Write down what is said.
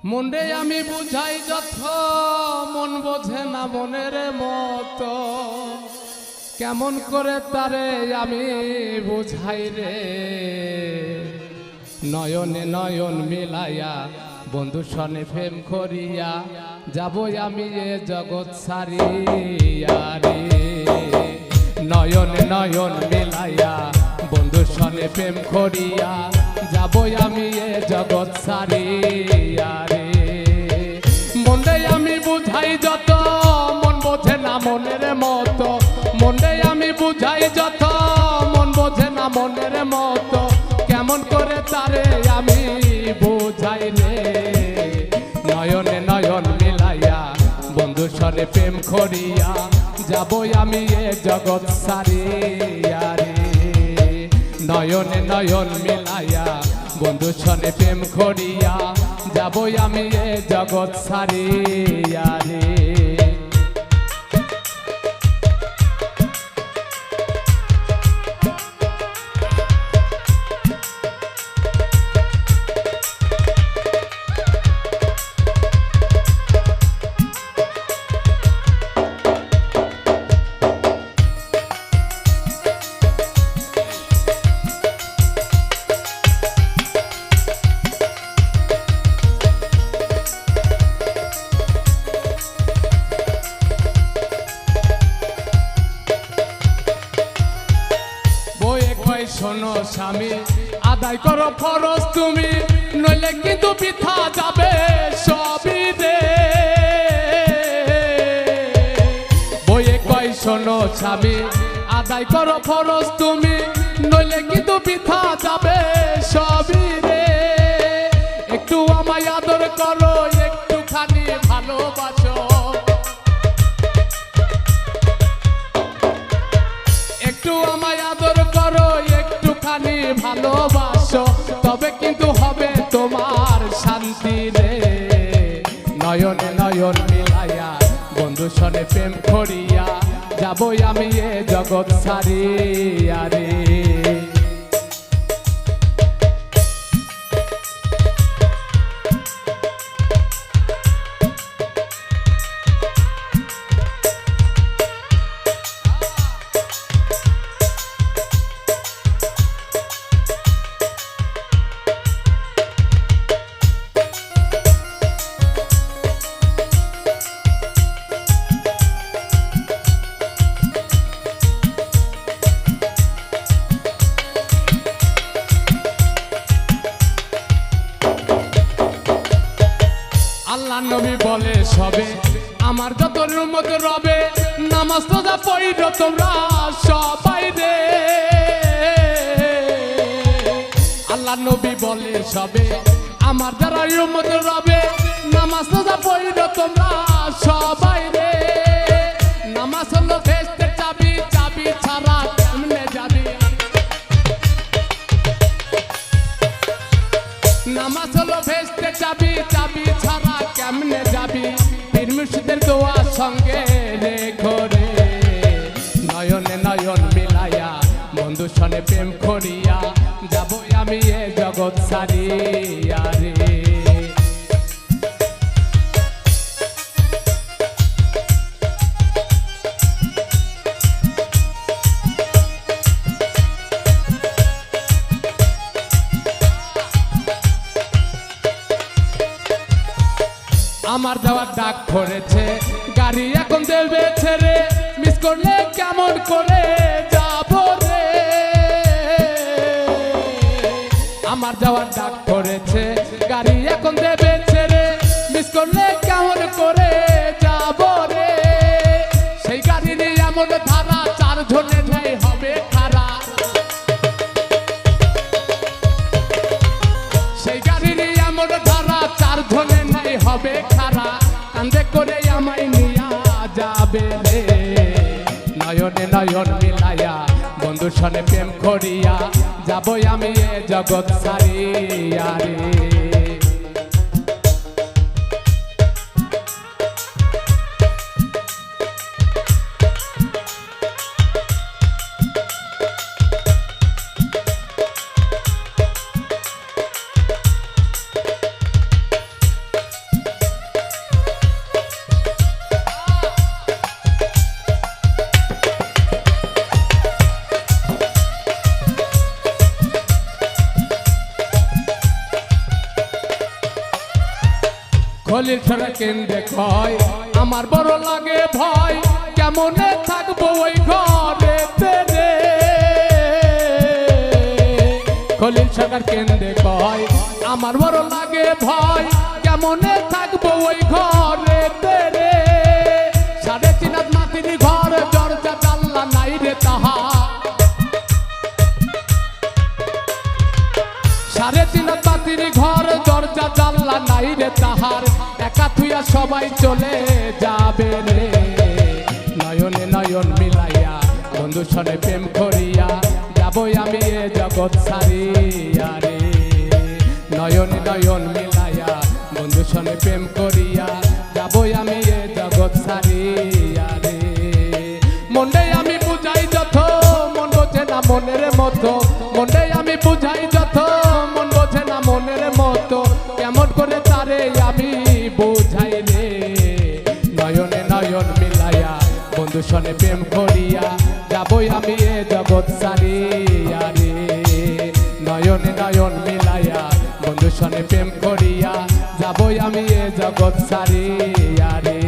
মনে আমি বুঝাই যত মন বোঝে না মনের মতো, কেমন করে তারে আমি বুঝাই রে। নয়নে নয়ন মিলাইয়া বন্ধু সনে প্রেম করিয়া যাব আমি এ জগৎ ছাড়িয়া রে। নয়নে নয়ন মিলাইয়া বন্ধু সনে প্রেম করিয়া যাব আমি এ জগৎ ছাড়িয়া রে। মনে আমি বুঝাই যত মন বোঝে না মনের মতো, মনে আমি বুঝাই যত মন বোঝে না মনের মতো, কেমন করে তারে আমি বুঝাই রে। নয়নে নয়ন মিলাইয়া বন্ধু সনে প্রেম করিয়া যাব আমি এ জগৎ ছাড়িয়া রে। নয়নে নয়ন মিলাইয়া বন্ধু সনে প্রেম করিয়া যাব আমি এ জগৎ ছাড়িয়া রে। শোনো স্বামী, আদায় করো ফরজ তুমি, নইলে কিন্তু বৃথা যাবে সবই রে। বইয়ে কয় শোনো স্বামী, আদায় করো ফরজ তুমি, নইলে কিন্তু বৃথা যাবে সবই রে। একটু আমায় আদর করো, একটুখানি ভালোবাসো, একটু আমায় আদর করো, একটুখানি ভালোবাসো, তবে কিন্তু হবে তোমার শান্তি রে। নয়নে নয়ন মিলাইয়া বন্ধু সনে প্রেম করিয়া যাবো আমি এ জগৎ ছাড়িয়া রে। আল্লাহ নবী বলে সবে আমার যত উম্মত রবে, নামাজ রোজা পড়ো তোমরা সবাই রে। আল্লাহ নবী বলে সবে আমার যারা উম্মত রবে, নামাজ রোজা পড়ো তোমরা সবাই রে। নামাজ হলো বেহেশতের চাবি, চাবি ছাড়া কেমনে যাবি। নামাজ হলো বেহেশতের চাবি, চাবি ছাড়া কেমনে যাবি। পীর মুর্শিদের দোয়া সঙ্গে রেখো রে। নয়নে নয়ন মিলাইয়া বন্ধু সনে প্রেম করিয়া যাব আমি এ জগৎ ছাড়িয়া রে। আমার যাওয়ার ডাক পড়েছে, গাড়ি এখন দেবে ছেড়ে, মিস করলে কেমন করে যাব রে। আমার যাওয়ার ডাক পড়েছে, গাড়ি এখন দেবে ছেড়ে, মিস করলে কেমন করে যাব রে। সেই গাড়ির এমন ধারা, চার জনের নেই হবে খারা। সেই গাড়ির এমন ধারা, চার জনের নেই হবে খারা। কান্দে করে আমায় নিয়া যাবে রে। নয়নে নয়ন মিলাইয়া বন্ধু সনে প্রেম করিয়া যাব আমি এ জগৎ ছাড়িয়া রে। খলিল ছড়া কেন্দ্রে কয় আমার বড় লাগে ভয় কেমনে থাকবো ওই ঘরেতে রে। খলিল সরকার কেন্দ্রে কয় আমার বড় লাগে ভয় কেমনে থাকবো ওই ঘরেতে রে। 3.5 হাত মাটির ঘর দরজা জানলা নাই রে তাহা। 3.5 হাত মাটির ঘর দরজা জানলা নাই রে তাহার। একা থুইয়া সবাই চলে যাবে রে। নয়নে নয়ন মিলাইয়া বন্ধু সনে প্রেম করিয়া যাবই আমি এ জগৎ ছাড়িয়া রে। নয়নে নয়ন মিলাইয়া বন্ধু সনে প্রেম করিয়া যাবই আমি এ জগৎ ছাড়িয়া রে। মনে আমি বুঝাই যত মন বোঝে না মনের মতো। মনে আমি বুঝাই যত মন বোঝে না মনের মতো। কেমন করে তারে আমি বুঝাই রে। নয়নে নয়ন মিলাইয়া বন্ধু সনে প্রেম করিয়া যাবই আমি এ জগৎ ছাড়িয়া রে। নয়নে নয়ন মিলাইয়া বন্ধু সনে প্রেম করিয়া যাবই আমি এ জগৎ ছাড়িয়া রে।